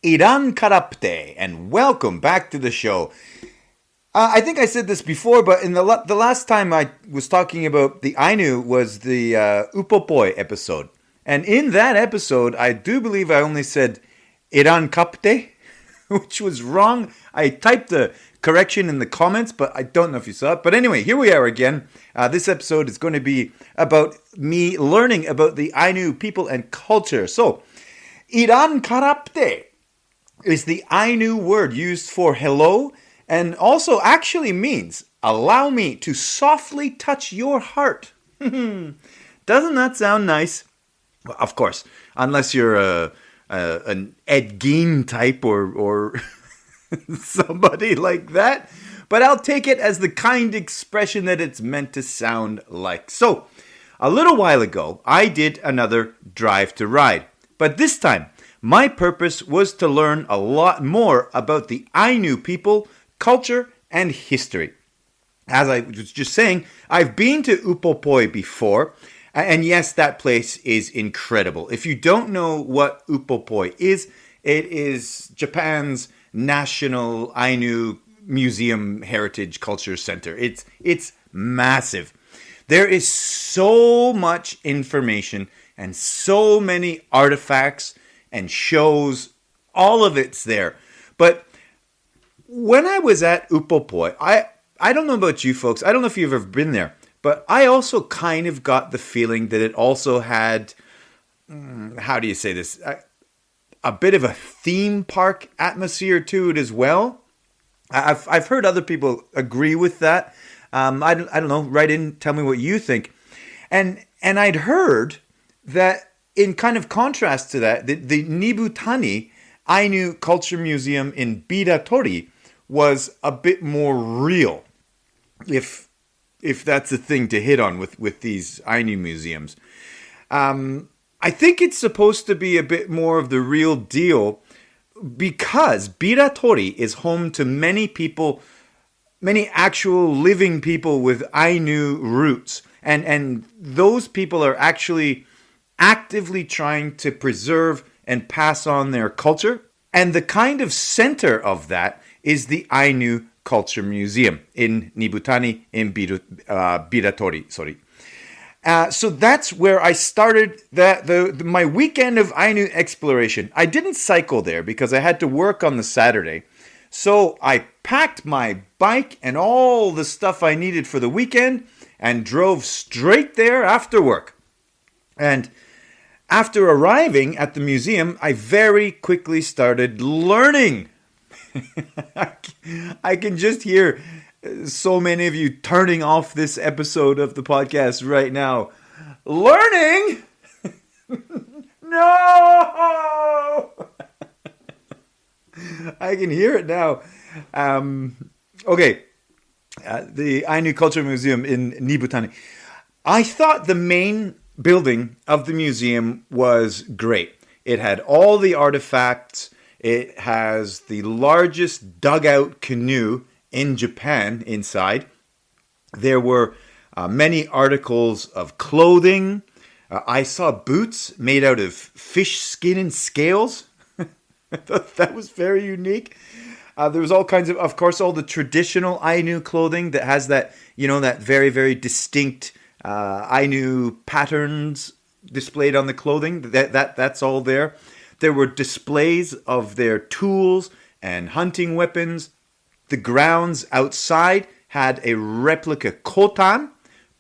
Iran Karapte, and welcome back to the show. I think I said this before, but in the last time I was talking about the Ainu was the Upopoi episode. And in that episode, I do believe I only said Iran Kapte, which was wrong. I typed the correction in the comments, but I don't know if you saw it. But anyway, here we are again. This episode is going to be about me learning about the Ainu people and culture. So, Iran Karapte is the Ainu word used for hello, and also actually means allow me to softly touch your heart. Doesn't that sound nice? Well, of course, unless you're an Ed Gein type or somebody like that. But I'll take it as the kind expression that it's meant to sound like. So, a little while ago, I did another Drive to Ride. But this time, my purpose was to learn a lot more about the Ainu people, culture, and history. As I was just saying, I've been to Upopoi before, and yes, that place is incredible. If you don't know what Upopoi is, it is Japan's national Ainu museum heritage culture center. It's massive. There is so much information and so many artifacts and shows. All of it's there. But when I was at Upopoi, I don't know about you folks. I don't know if you've ever been there. But I also kind of got the feeling that it also had, how do you say this, a bit of a theme park atmosphere to it as well. I've heard other people agree with that. I don't know. Write in, tell me what you think. And I'd heard that in kind of contrast to that, the Nibutani Ainu Culture Museum in Biratori was a bit more real, if that's a thing to hit on with these Ainu museums. I think it's supposed to be a bit more of the real deal because Biratori is home to many people, many actual living people with Ainu roots. And those people are actually actively trying to preserve and pass on their culture. And the kind of center of that is the Ainu Culture Museum in Nibutani in Biratori. So that's where I started my weekend of Ainu exploration. I didn't cycle there because I had to work on the Saturday. So I packed my bike and all the stuff I needed for the weekend and drove straight there after work. And after arriving at the museum, I very quickly started learning. I can just hear so many of you turning off this episode of the podcast right now. Learning? No! I can hear it now. Okay. The Ainu Culture Museum in Nibutani. I thought the main building of the museum was great. It had all the artifacts. It has the largest dugout canoe in Japan inside. There were many articles of clothing. I saw boots made out of fish skin and scales. I thought that was very unique. There was all kinds of course, all the traditional Ainu clothing that has that, that very, very distinct Ainu patterns displayed on the clothing. That's all there. There were displays of their tools and hunting weapons. The grounds outside had a replica kotan.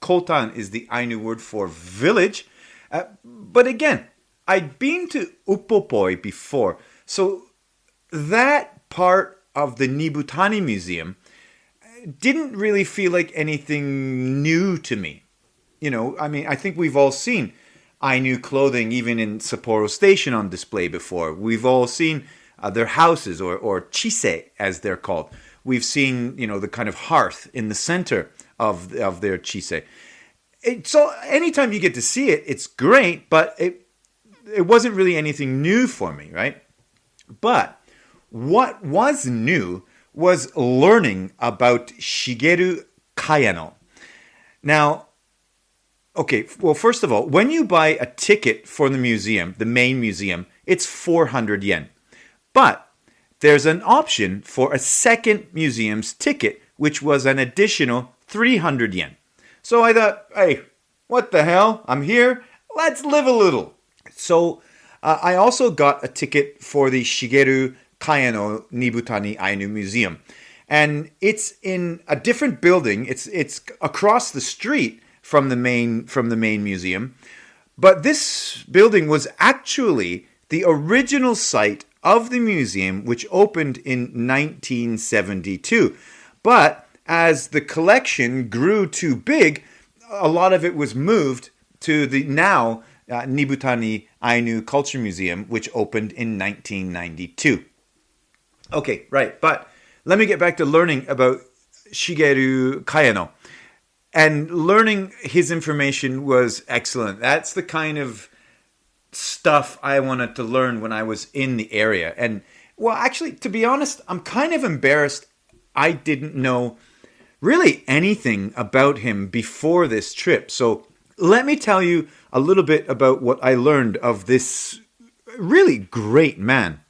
Kotan is the Ainu word for village. But again, I'd been to Upopoi before. So that part of the Nibutani Museum didn't really feel like anything new to me. I think we've all seen Ainu clothing even in Sapporo Station on display before. We've all seen their houses or chise as they're called. We've seen, the kind of hearth in the center of their chise. So anytime you get to see it, it's great, but it wasn't really anything new for me, right? But what was new was learning about Shigeru Kayano. Now, okay, well, first of all, when you buy a ticket for the museum, the main museum, it's 400 yen. But there's an option for a second museum's ticket, which was an additional 300 yen. So I thought, hey, what the hell? I'm here. Let's live a little. So I also got a ticket for the Shigeru Kayano Nibutani Ainu Museum. And it's in a different building. It's across the street from the main museum. But this building was actually the original site of the museum, which opened in 1972. But as the collection grew too big, a lot of it was moved to the now Nibutani Ainu Culture Museum, which opened in 1992. Okay, right, but let me get back to learning about Shigeru Kayano. And learning his information was excellent. That's the kind of stuff I wanted to learn when I was in the area. And, well, actually, to be honest, I'm kind of embarrassed I didn't know really anything about him before this trip. So let me tell you a little bit about what I learned of this really great man.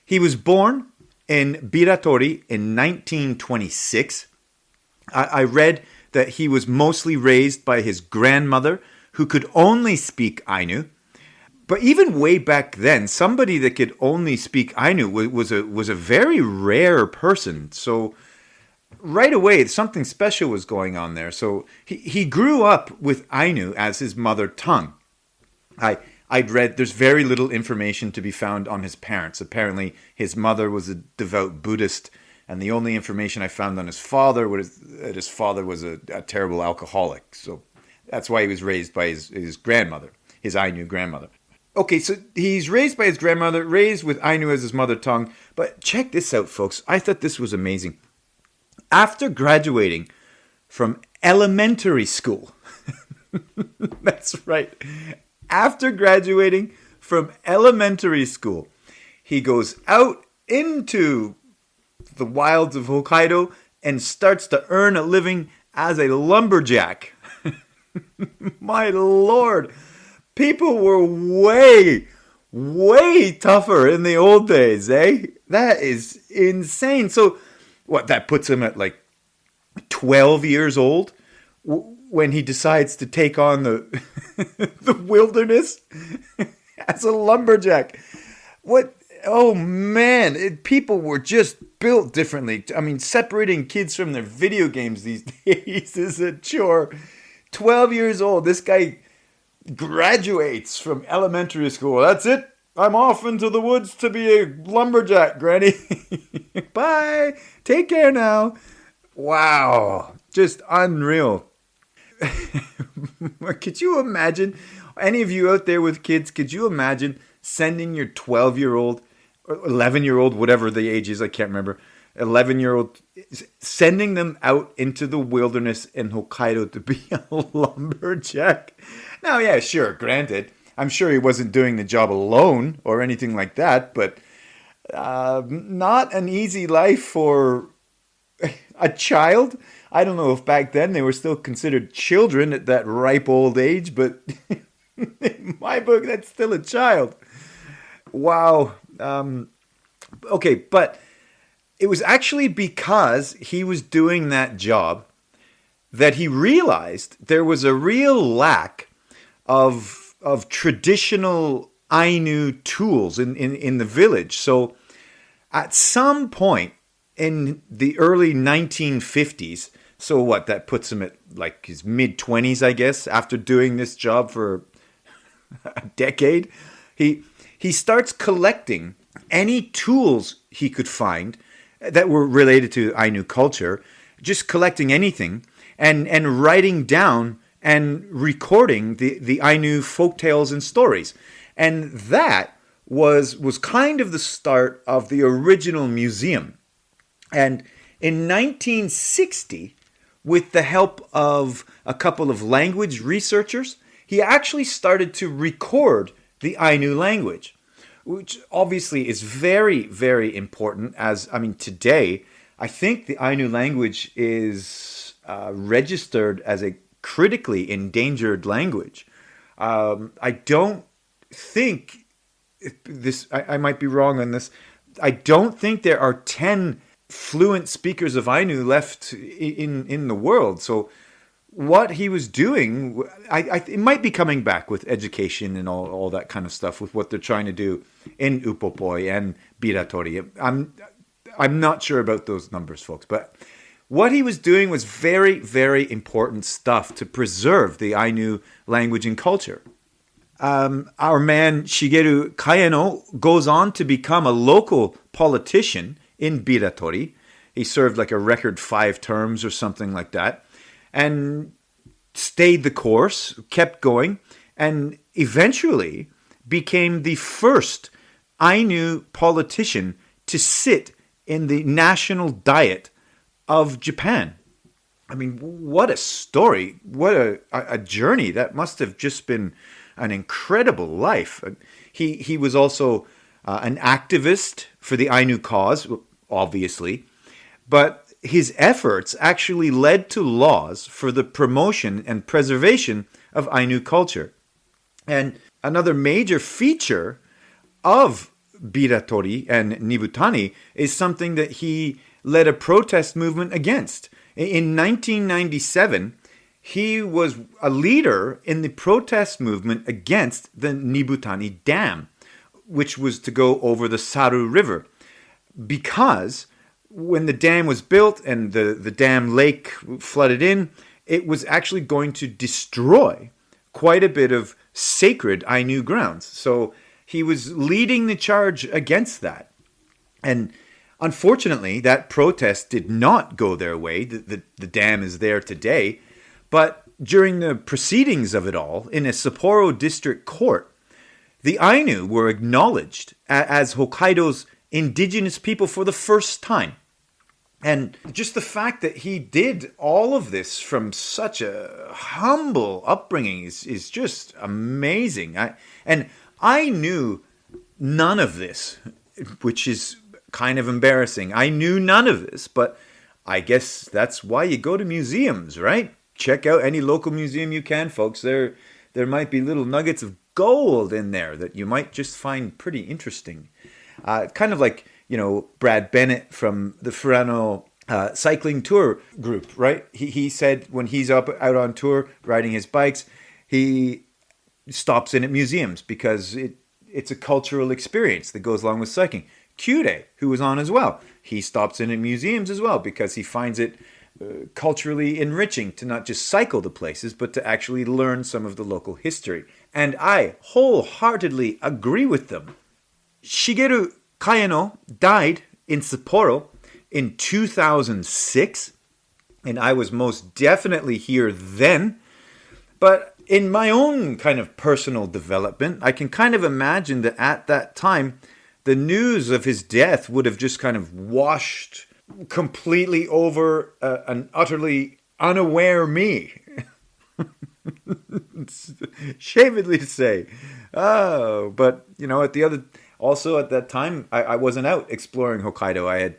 He was born in Biratori in 1926. I read that he was mostly raised by his grandmother, who could only speak Ainu. But even way back then, somebody that could only speak Ainu was a very rare person. So right away, something special was going on there. So he grew up with Ainu as his mother tongue. I'd read there's very little information to be found on his parents. Apparently, his mother was a devout Buddhist, and the only information I found on his father was that his father was a terrible alcoholic. So that's why he was raised by his grandmother, his Ainu grandmother. Okay, so he's raised by his grandmother, raised with Ainu as his mother tongue. But check this out, folks. I thought this was amazing. After graduating from elementary school, that's right, after graduating from elementary school, he goes out into the wilds of Hokkaido and starts to earn a living as a lumberjack. My Lord, people were way, way tougher in the old days, eh? That is insane. So, what, that puts him at like 12 years old when he decides to take on the the wilderness as a lumberjack. What? Oh man, people were just built differently. I mean, separating kids from their video games these days is a chore. 12 years old, this guy graduates from elementary school. That's it. I'm off into the woods to be a lumberjack, Granny. Bye. Take care now. Wow. Just unreal. Could you imagine, any of you out there with kids, could you imagine sending your 12-year-old or 11-year-old, whatever the age is, I can't remember, 11-year-old, sending them out into the wilderness in Hokkaido to be a lumberjack? Now, yeah, sure, granted, I'm sure he wasn't doing the job alone or anything like that, but not an easy life for a child. I don't know if back then they were still considered children at that ripe old age, but in my book, that's still a child. Wow. Okay, but it was actually because he was doing that job that he realized there was a real lack of traditional Ainu tools in the village. So at some point in the early 1950s, so what, that puts him at like his mid-20s, I guess, after doing this job for a decade, he starts collecting any tools he could find that were related to Ainu culture, just collecting anything and writing down and recording the Ainu folktales and stories. And that was kind of the start of the original museum. And in 1960, with the help of a couple of language researchers, he actually started to record the Ainu language, which obviously is very, very important. Today, I think the Ainu language is registered as a critically endangered language. I don't think this, I might be wrong on this, I don't think there are 10 fluent speakers of Ainu left in the world. So what he was doing, it might be coming back with education and all that kind of stuff, with what they're trying to do in Upopoi and Biratori. I'm not sure about those numbers, folks, but what he was doing was very, very important stuff to preserve the Ainu language and culture. Our man Shigeru Kayano goes on to become a local politician in Biratori. He served like a record 5 terms or something like that, and stayed the course, kept going, and eventually became the first Ainu politician to sit in the national diet of Japan. I mean, what a story. What a journey. That must have just been an incredible life. He was also an activist for the Ainu cause, obviously, but his efforts actually led to laws for the promotion and preservation of Ainu culture. And another major feature of Biratori and Nibutani is something that he led a protest movement against. In 1997, he was a leader in the protest movement against the Nibutani Dam, which was to go over the Saru River. Because when the dam was built and the dam lake flooded in, it was actually going to destroy quite a bit of sacred Ainu grounds. So he was leading the charge against that. And unfortunately, that protest did not go their way. The dam is there today. But during the proceedings of it all, in a Sapporo district court, the Ainu were acknowledged as Hokkaido's indigenous people for the first time. And just the fact that he did all of this from such a humble upbringing is just amazing. I knew none of this, which is kind of embarrassing. I knew none of this, but I guess that's why you go to museums, right? Check out any local museum you can, folks. There might be little nuggets of gold in there that you might just find pretty interesting. Kind of like, Brad Bennett from the Furano cycling tour group, right? He said when he's out on tour riding his bikes, he stops in at museums because it's a cultural experience that goes along with cycling. Kyure, who was on as well, he stops in at museums as well because he finds it culturally enriching to not just cycle to places, but to actually learn some of the local history. And I wholeheartedly agree with them. Shigeru Kayano died in Sapporo in 2006, and I was most definitely here then. But in my own kind of personal development, I can kind of imagine that at that time, the news of his death would have just kind of washed completely over an utterly unaware me. Shamedly to say. Oh, but, at that time, I wasn't out exploring Hokkaido. I had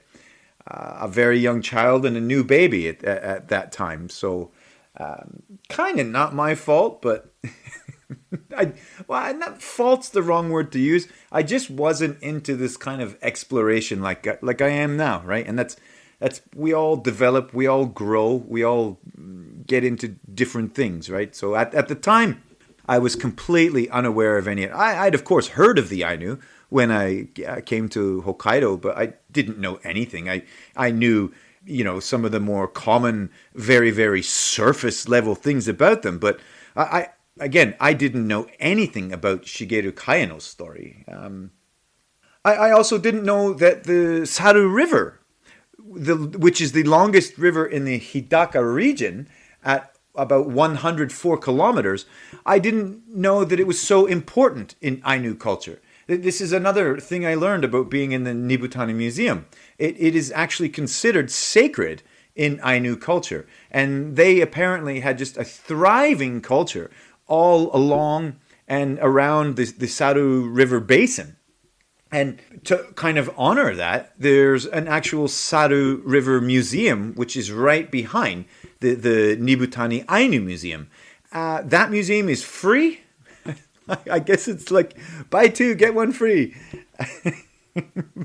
a very young child and a new baby at that time. So, kind of not my fault, but not fault's the wrong word to use. I just wasn't into this kind of exploration like I am now, right? And that's we all develop, we all grow, we all get into different things, right? So at the time, I was completely unaware of any. I'd of course heard of the Ainu when I came to Hokkaido, but I didn't know anything. I knew, some of the more common, very, very surface level things about them, but I didn't know anything about Shigeru Kayano's story. I also didn't know that the Saru River, which is the longest river in the Hidaka region at about 104 kilometers, I didn't know that it was so important in Ainu culture. This is another thing I learned about being in the Nibutani Museum. It is actually considered sacred in Ainu culture. And they apparently had just a thriving culture all along and around the Saru River basin. And to kind of honor that, there's an actual Saru River Museum, which is right behind the Nibutani Ainu Museum. That museum is free. I guess it's like buy 2, get 1 free.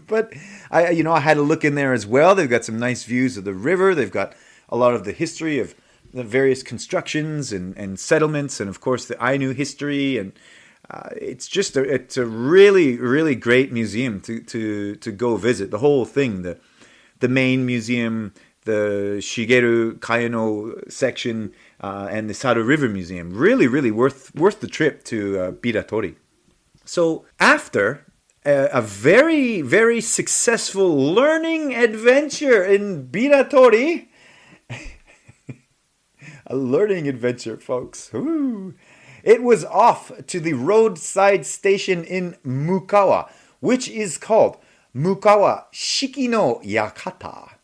But I had a look in there as well. They've got some nice views of the river. They've got a lot of the history of the various constructions and settlements, and of course the Ainu history. And it's a really really great museum to go visit. The whole thing, the main museum, the Shigeru Kayano section, and the Saru River Museum. Really really worth the trip to Biratori. So after a very, very successful learning adventure in Biratori. A learning adventure, folks. Woo. It was off to the roadside station in Mukawa, which is called Mukawa Shiki no Yakata.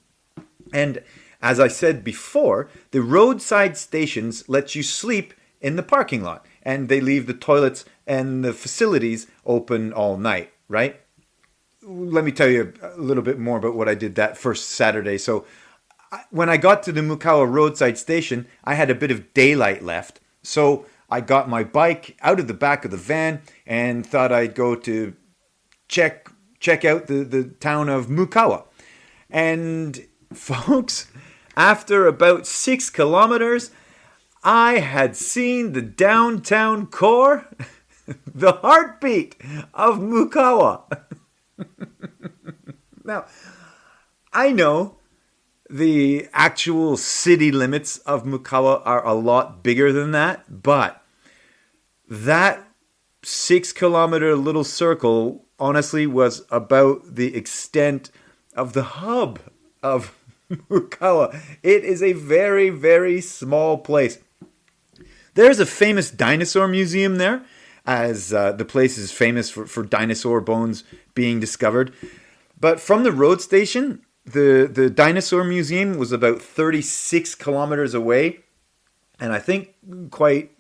And as I said before, the roadside stations let you sleep in the parking lot, and they leave the toilets and the facilities open all night. Right? Let me tell you a little bit more about what I did that first Saturday. So when I got to the Mukawa roadside station, I had a bit of daylight left. So I got my bike out of the back of the van and thought I'd go to check out the town of Mukawa. And folks, after about 6 kilometers, I had seen the downtown core. The heartbeat of Mukawa. Now, I know the actual city limits of Mukawa are a lot bigger than that, but that 6-kilometer little circle honestly was about the extent of the hub of Mukawa. It is a very, very small place. There's a famous dinosaur museum there, as the place is famous for dinosaur bones being discovered. But from the road station, the dinosaur museum was about 36 kilometers away, and I think quite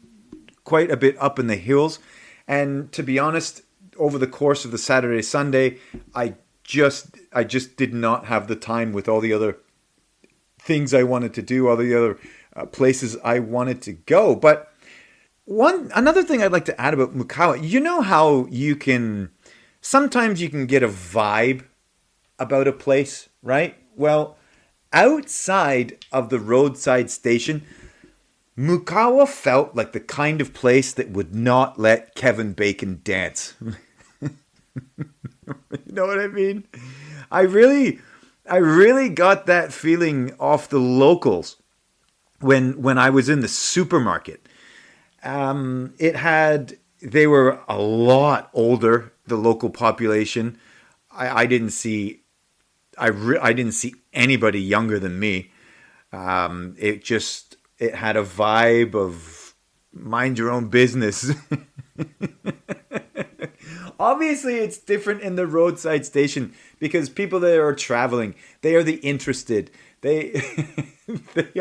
a bit up in the hills. And to be honest, over the course of the Saturday, Sunday, I just did not have the time with all the other things I wanted to do, all the other places I wanted to go. But another thing I'd like to add about Mukawa, you know how sometimes you can get a vibe about a place, right? Well, outside of the roadside station, Mukawa felt like the kind of place that would not let Kevin Bacon dance. You know what I mean? I really got that feeling off the locals when I was in the supermarket. They were a lot older, the local population. I didn't see anybody younger than me. It had a vibe of mind your own business. Obviously, it's different in the roadside station because people there are traveling. They are the interested. They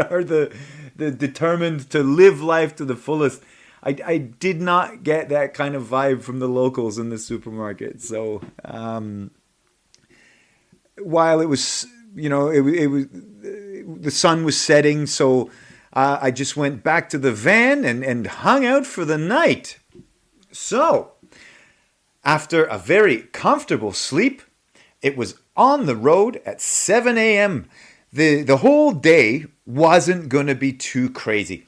are the determined to live life to the fullest. I did not get that kind of vibe from the locals in the supermarket. So while it was, it was the sun was setting, so I just went back to the van and hung out for the night. So after a very comfortable sleep, it was on the road at 7 a.m. The whole day wasn't going to be too crazy.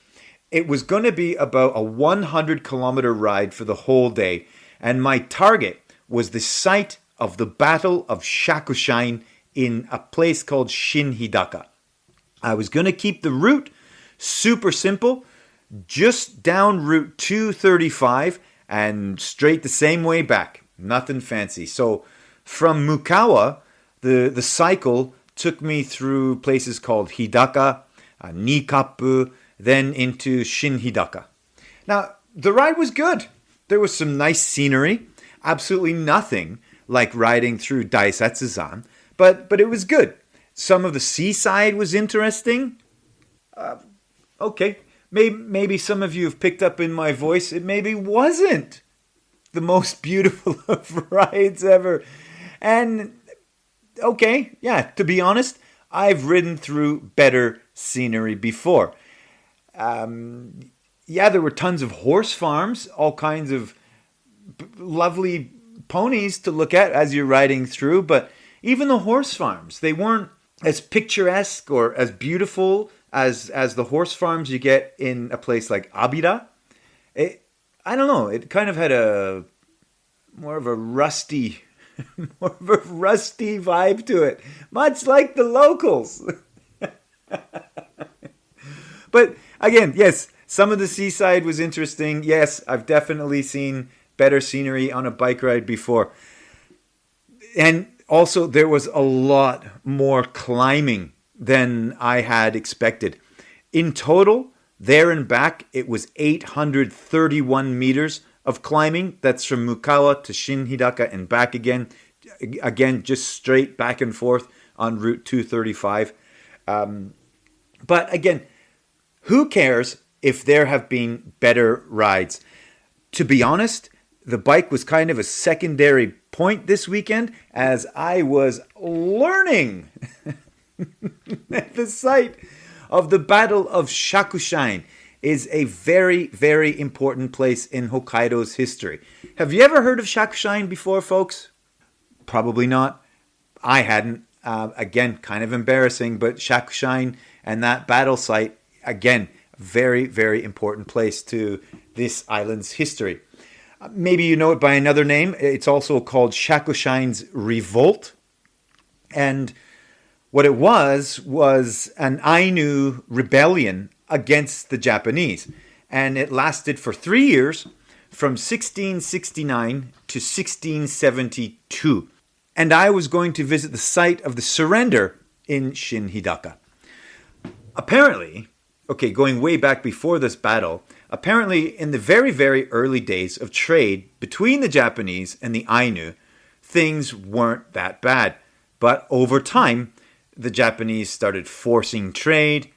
It was going to be about a 100-kilometer ride for the whole day, and my target was the site of the Battle of Shakushain in a place called Shinhidaka. I was going to keep the route super simple, just down Route 235 and straight the same way back. Nothing fancy. So from Mukawa, the cycle took me through places called Hidaka, Nikapu, then into Shinhidaka. Now, the ride was good. There was some nice scenery. Absolutely nothing like riding through Daisetsuzan, but it was good. Some of the seaside was interesting. Okay, maybe some of you have picked up in my voice, it maybe wasn't the most beautiful of rides ever. And okay, yeah, to be honest, I've ridden through better scenery before. There were tons of horse farms, all kinds of lovely ponies to look at as you're riding through, but even the horse farms, they weren't as picturesque or as beautiful as the horse farms you get in a place like Abira. I don't know. It kind of had a more of a rusty vibe to it, much like the locals. But again, yes, some of the seaside was interesting. Yes, I've definitely seen better scenery on a bike ride before. And also, there was a lot more climbing than I had expected. In total, there and back, it was 831 meters of climbing. That's from Mukawa to Shinhidaka and back again. Again, just straight back and forth on Route 235. But again, who cares if there have been better rides? To be honest, the bike was kind of a secondary point this weekend as I was learning the site of the Battle of Shakushain is a very, very important place in Hokkaido's history. Have you ever heard of Shakushain before, folks? Probably not. I hadn't. Again, kind of embarrassing, but Shakushain and that battle site, again, very, very important place to this island's history. Maybe you know it by another name. It's also called Shakushain's Revolt. And what it was an Ainu rebellion against the Japanese. And it lasted for 3 years, from 1669 to 1672. And I was going to visit the site of the surrender in Shinhidaka. Apparently, going way back before this battle, apparently in the very, very early days of trade between the Japanese and the Ainu, things weren't that bad. But over time, the Japanese started forcing trade,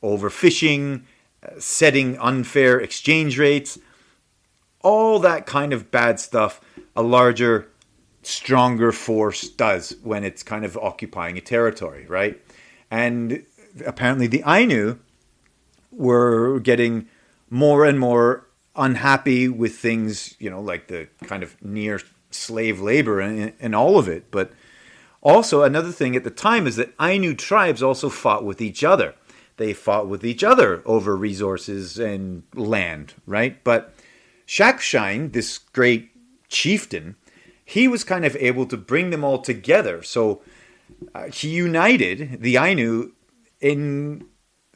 overfishing, setting unfair exchange rates, all that kind of bad stuff a larger, stronger force does when it's kind of occupying a territory, right? And apparently the Ainu were getting more and more unhappy with things, like the kind of near slave labor and all of it. But also another thing at the time is that Ainu tribes also fought with each other. They fought with each other over resources and land, right? But Shakushain, this great chieftain, he was kind of able to bring them all together. So he united the Ainu in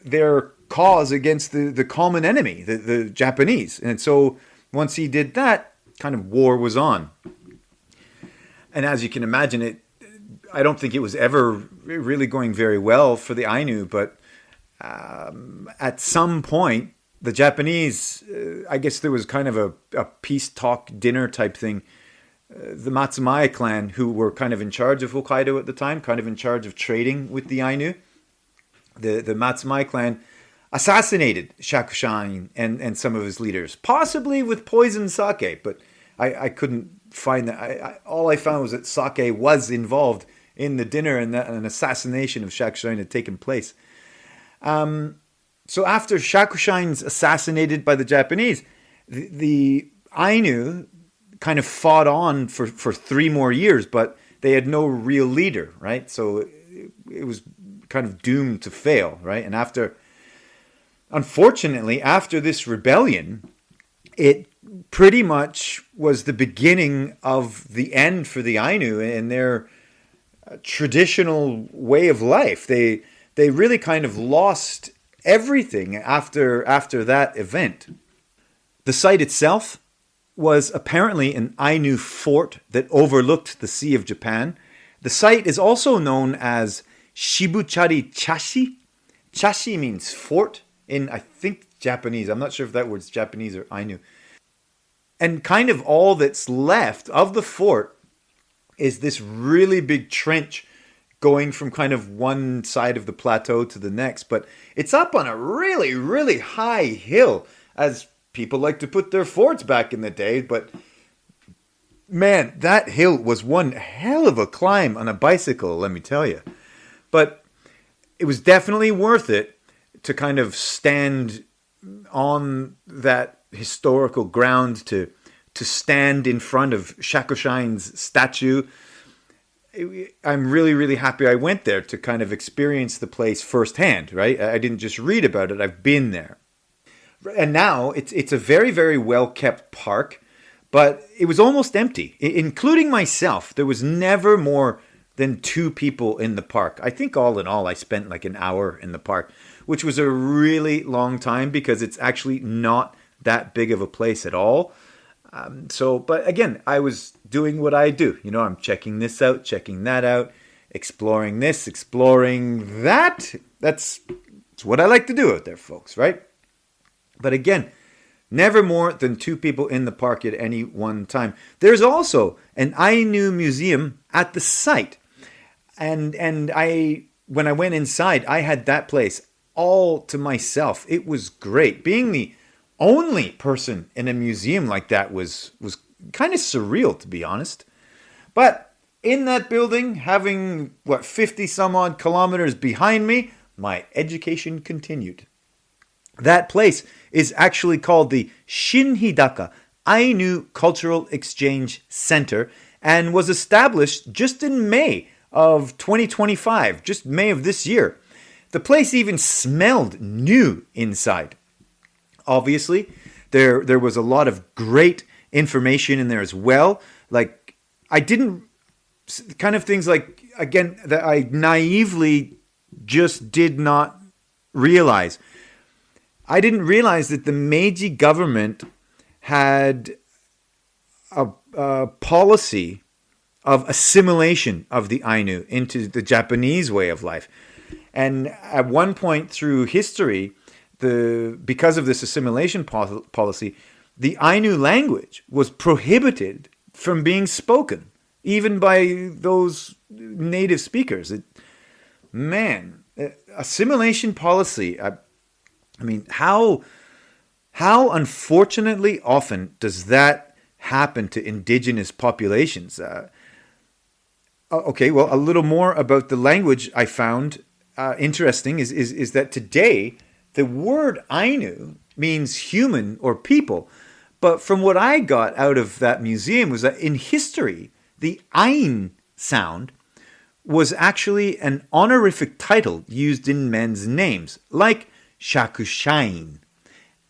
their cause against the common enemy, the Japanese. And so once he did that, kind of war was on. And as you can imagine, I don't think it was ever really going very well for the Ainu, but at some point, the Japanese, I guess there was kind of a peace talk dinner type thing. The Matsumai clan, who were kind of in charge of Hokkaido at the time, kind of in charge of trading with the Ainu, the Matsumai clan assassinated Shakushain and some of his leaders, possibly with poisoned sake, but I couldn't find that. All I found was that sake was involved in the dinner and that an assassination of Shakushain had taken place. So after Shakushain's assassinated by the Japanese, the Ainu kind of fought on for 3 more years, but they had no real leader, right? So it was kind of doomed to fail, right? And unfortunately, after this rebellion, it pretty much was the beginning of the end for the Ainu and their traditional way of life. They really kind of lost everything after that event. The site itself was apparently an Ainu fort that overlooked the Sea of Japan. The site is also known as Shibuchari Chashi. Chashi means fort in, I think, Japanese. I'm not sure if that word's Japanese or Ainu. And kind of all that's left of the fort is this really big trench going from kind of one side of the plateau to the next. But it's up on a really, really high hill, as people like to put their forts back in the day. But man, that hill was one hell of a climb on a bicycle, let me tell you. But it was definitely worth it to kind of stand on that historical ground to to stand in front of Shakushain's statue. I'm really, really happy I went there to kind of experience the place firsthand, right? I didn't just read about it, I've been there. And now it's a very, very well-kept park, but it was almost empty, including myself. There was never more than 2 people in the park. I think all in all, I spent like an hour in the park, which was a really long time because it's actually not that big of a place at all. But again, I was doing what I do. I'm checking this out, checking that out, exploring this, exploring that. That's what I like to do out there, folks, right? But again, never more than 2 people in the park at any one time. There's also an Ainu museum at the site. And when I went inside, I had that place all to myself. It was great. Being the only person in a museum like that was kind of surreal, to be honest. But in that building, having 50 some odd kilometers behind me, my education continued. That place is actually called the Shinhidaka Ainu Cultural Exchange Center and was established just in May of 2025, just May of this year. The place even smelled new inside. Obviously, there was a lot of great information in there as well. Like, I didn't, kind of things like, again, that I naively just did not realize. I didn't realize that the Meiji government had a policy of assimilation of the Ainu into the Japanese way of life. And at one point through history, because of this assimilation policy, the Ainu language was prohibited from being spoken, even by those native speakers. Assimilation policy. I mean, how unfortunately often does that happen to indigenous populations? Okay, well, a little more about the language I found interesting is that today the word Ainu means human or people. But from what I got out of that museum was that in history, the Ain sound was actually an honorific title used in men's names, like Shakushain.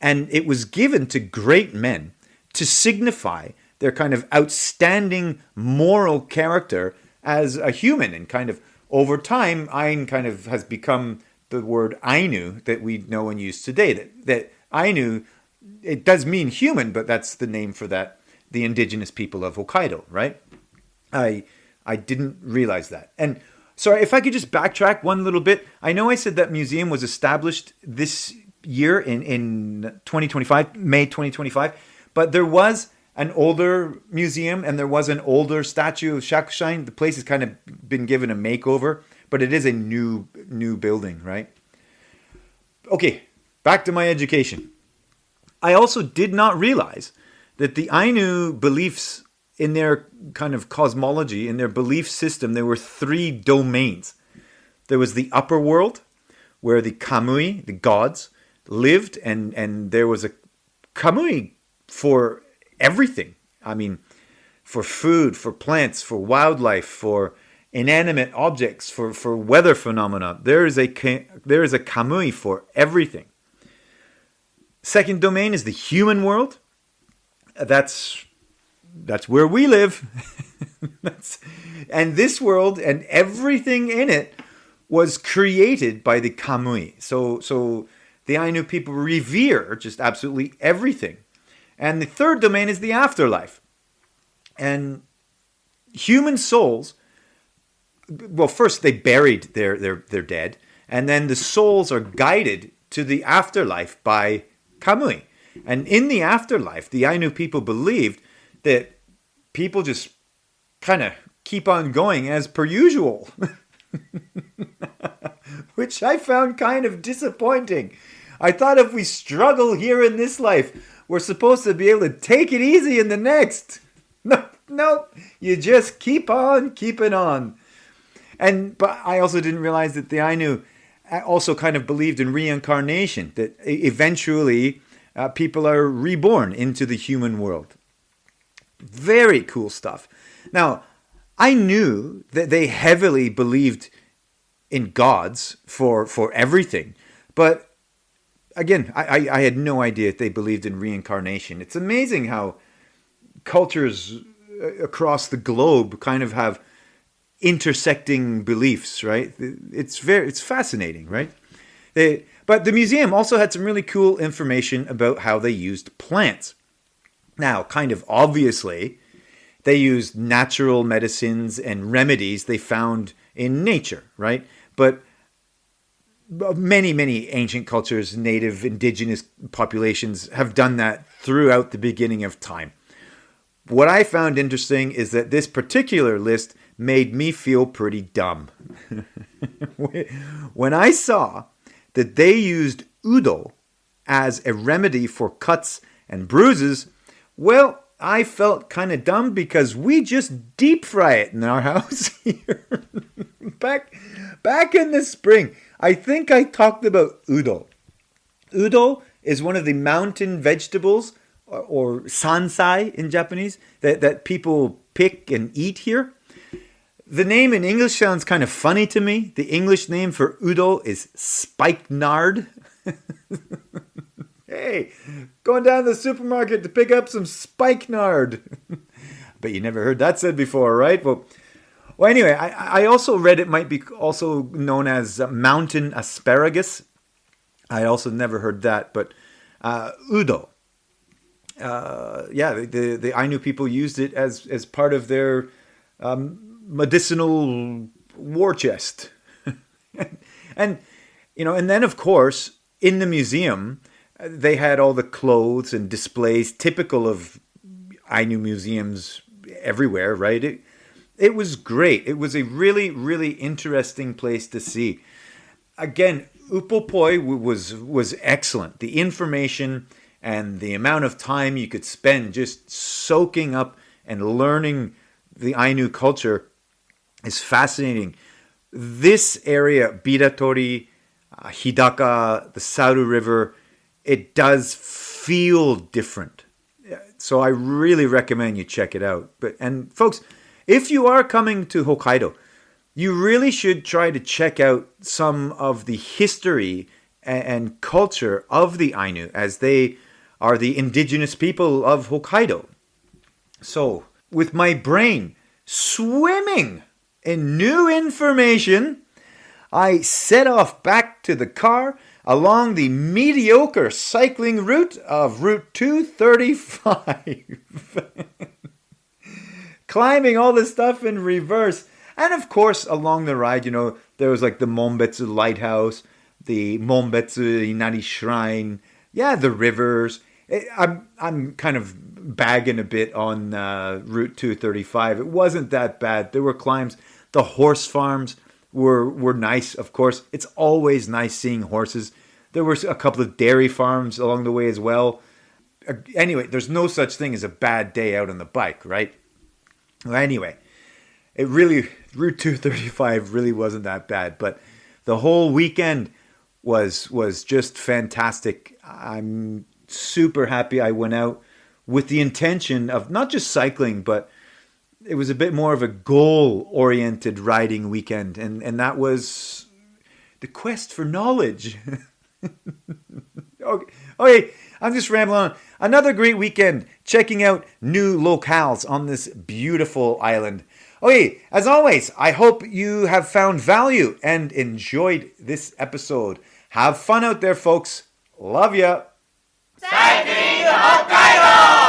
And it was given to great men to signify their kind of outstanding moral character as a human. And kind of over time, Ain kind of has become the word Ainu that we know and use today. That Ainu, it does mean human, but that's the name for the indigenous people of Hokkaido, right? I didn't realize that. And sorry, if I could just backtrack one little bit. I know I said that museum was established this year in 2025, May 2025, but there was an older museum and there was an older statue of Shakushain. The place has kind of been given a makeover, but it is a new building, right? Okay, back to my education. I also did not realize that the Ainu beliefs in their kind of cosmology, in their belief system, there were 3 domains. There was the upper world, where the Kamui, the gods, lived, and there was a Kamui for everything. I mean, for food, for plants, for wildlife, for inanimate objects, for weather phenomena. There is a Kamui for everything. Second domain is the human world. That's where we live. And this world and everything in it was created by the Kamui. So the Ainu people revere just absolutely everything. And the third domain is the afterlife. And human souls, well, first they buried their dead, and then the souls are guided to the afterlife by Kamui. And in the afterlife, the Ainu people believed that people just kind of keep on going as per usual. Which I found kind of disappointing. I thought if we struggle here in this life, we're supposed to be able to take it easy in the next. No, you just keep on keeping on. But I also didn't realize that the Ainu also kind of believed in reincarnation, that eventually people are reborn into the human world. Very cool stuff. Now, I knew that they heavily believed in gods for everything, but again, I had no idea if they believed in reincarnation. It's amazing how cultures across the globe kind of have intersecting beliefs, right? It's fascinating, right? But the museum also had some really cool information about how they used plants. Now, kind of obviously, they used natural medicines and remedies they found in nature, right? But many, many ancient cultures, native, indigenous populations have done that throughout the beginning of time. What I found interesting is that this particular list made me feel pretty dumb. When I saw that they used udo as a remedy for cuts and bruises, well, I felt kind of dumb because we just deep fry it in our house here. Back in the spring, I think I talked about udo. Udo is one of the mountain vegetables, or sansai in Japanese, that people pick and eat here. The name in English sounds kind of funny to me. The English name for udo is spikenard. Hey, going down to the supermarket to pick up some spikenard. But you never heard that said before, right? Well, anyway, I also read it might be also known as mountain asparagus. I also never heard that, but udo. The Ainu people used it as part of their medicinal war chest. and then of course in the museum they had all the clothes and displays typical of Ainu museums everywhere, right? It was great. It was a really, really interesting place to see. Again, Upopoi was excellent. The information and the amount of time you could spend just soaking up and learning the Ainu culture is fascinating. This area, Biratori, Hidaka, the Saru River, it does feel different. So I really recommend you check it out. And folks, if you are coming to Hokkaido, you really should try to check out some of the history and culture of the Ainu, as they are the indigenous people of Hokkaido. So, with my brain swimming in new information, I set off back to the car along the mediocre cycling route of Route 235. Climbing all this stuff in reverse. And of course, along the ride, there was like the Monbetsu Lighthouse, the Monbetsu Inari Shrine, the rivers. I'm kind of bagging a bit on Route 235. It wasn't that bad. There were climbs. The horse farms were nice, of course. It's always nice seeing horses. There were a couple of dairy farms along the way as well. Anyway, there's no such thing as a bad day out on the bike, right? Well, anyway, Route 235 really wasn't that bad, but the whole weekend was just fantastic. I'm super happy I went out with the intention of not just cycling, but it was a bit more of a goal-oriented riding weekend, and that was the quest for knowledge. Okay, I'm just rambling on. Another great weekend checking out new locales on this beautiful island. Okay, as always, I hope you have found value and enjoyed this episode. Have fun out there, folks. Love ya. Cycling Hokkaido!